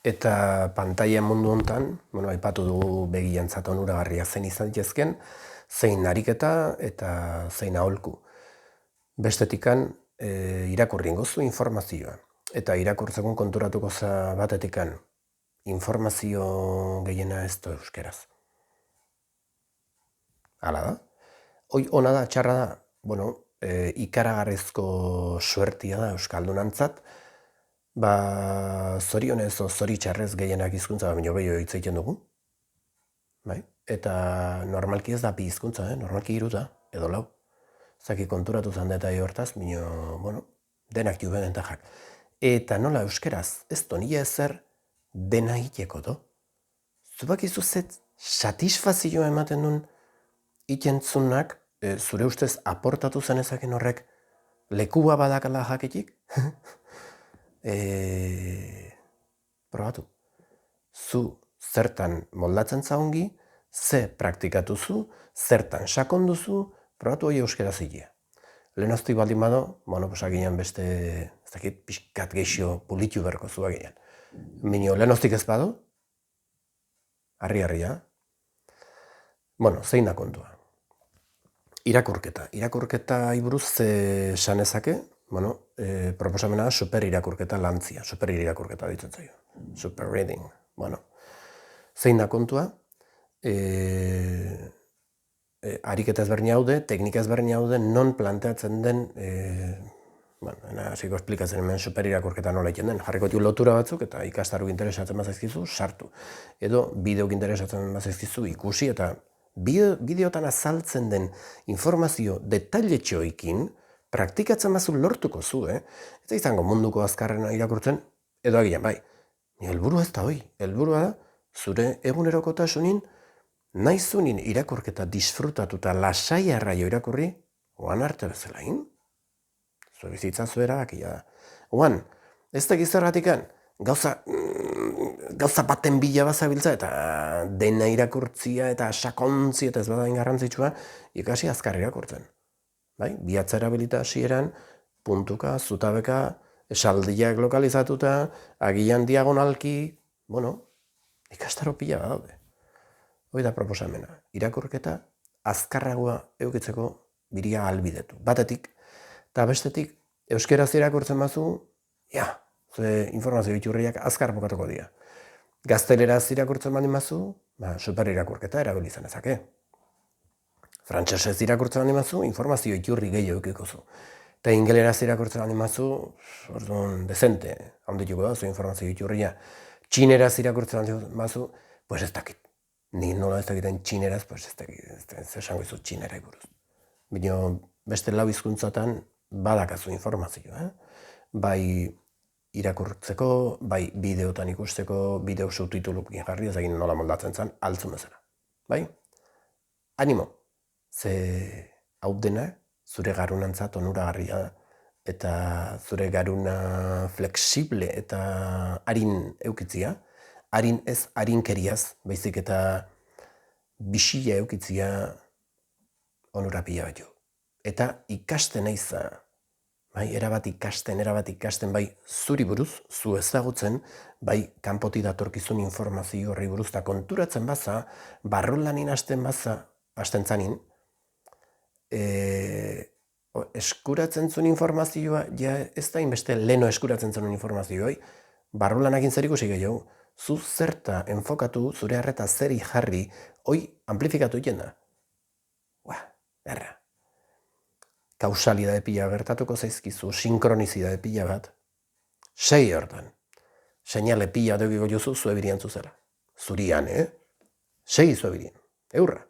Eta pantaila mundu hontan, aipatu dugu begientzat onuragarria zein izan daitezkeen, zein ariketa eta zein aholku. Bestetikan irakurri ingozu informazioa. Eta irakurtzekun konturatuko za batetikan informazio gehiena ez da euskeraz. Hala da. Hoi ona da, txarra da, ikaragarrizko suertia da euskaldunantzat, zorionez o zoritxarrez gehienak hizkuntza baino gehiago hitz egiten dugu. Bai? Eta normalki ez da bi hizkuntza, normalki 3 da, edo 4. Zaki konturatu zan detai hortaz, denak ju bedentajak. Eta nola euskeraz, ez donila ezer dena hiteko do. Zubak izuzet satisfazioa ematen duen itentzunak, zure ustez aportatu zenezaken horrek lekua badakala jaketik? Probatu. Zu zertan moldatzen zaungi, ze praktikatuzu, zertan sakonduzu, probatu hori euskera zilea. Lehenozti baldin bado, agian beste, ez dakit, pixkat geixo pulitu berko zua gehian. Minio, lehenoztik ez bado, harri-harria. Zein da kontua? Irakurketa. Irakurketa iburuz sanezake, proposamena super irakurketa lantzia. Super irakurketa ditzen zaio. Super reading. Zein da kontua? Ariketa ezberdina haude, teknika ezberdina haude, non planteatzen den, hasiko esplikatzen hemen super irakurketa nola egiten den. Jarriko tiu lotura batzuk eta ikastaruk interesatzen bazaizkizu, sartu. Edo bideok interesatzen bazaizkizu ikusi eta bideotan azaltzen den informazio detailetxoekin praktikatzen bazu lortuko zu, Eta izango munduko azkarrena irakurtzen, edo agian, bai. Helburua ez da hoi. Helburua da, zure egunerokotasunin, nahi zunin irakurketa disfrutatuta lasai arraio irakurri, oan arte bezalain. Zue bizitza zuera bakia da. Oan, ez da gizarratikan, gauza baten bila bazabiltza eta dena irakurtzia eta sakontzia eta ez badain garrantzitsua ikasi azkar irakurtzen. Bai? Bihatza erabilita hasieran, puntuka, zutabeka, esaldiak lokalizatuta, agian diagonalki, ikastaro pila bat daude. Hoi da proposamena. Irakurketa azkarragoa eukitzeko biria ahalbidetu. Batetik, eta bestetik, euskeraz irakurtzen bazu, ze informazio iturriak azkar bukatuko dira. Gazteleraz irakurtzen baldin bazu, super irakurketa erabilizan ezake. Frantsesez irakurtzen baldin bazu, informazio iturri gehiago eukiko zu. Eta ingeleraz irakurtzen baldin bazu, orduan dezente, handituko da, zu informazio iturria. Txineraz irakurtzen baldin bazu, pues ez dakit. Ni nola ez dakiten txineraz, pues ez dakit, ez esango izu txinera iburuz. Baina beste 4 hizkuntzatan badakazu informazioa, Bai irakurtzeko, bai bideotan ikusteko, bideo subtitulukin jarri, ezagin nola moldatzen zen, altzun bezala. Bai? Animo, ze hau dena zure garunantzat onuragarria eta zure garuna flexible eta harin eukitzia, harin ez harinkeriaz, baizik eta bisila eukitzia onurapia bat jo. Eta ikasten eiza, erabat ikasten, bai zuri buruz, zu ezagutzen, bai kanpoti datorkizun informazio horri buruz, eta konturatzen baza, barrolanin hasten zanin, eskuratzen zuen informazioa, ez da inbeste leno eskuratzen zuen informazioa, barrolanakin zer ikusi gehiago, zu zerta enfokatu, zure harreta zeri jarri, hoi amplifikatu egiten da. Erra. Kausalidade pila gertatuko zaizkizu, sinkronizidade pila bat, 6 hortan. Seinale pila dugiko jozu zue birian zuzela. Zurian, 6 zue birien. Eurra.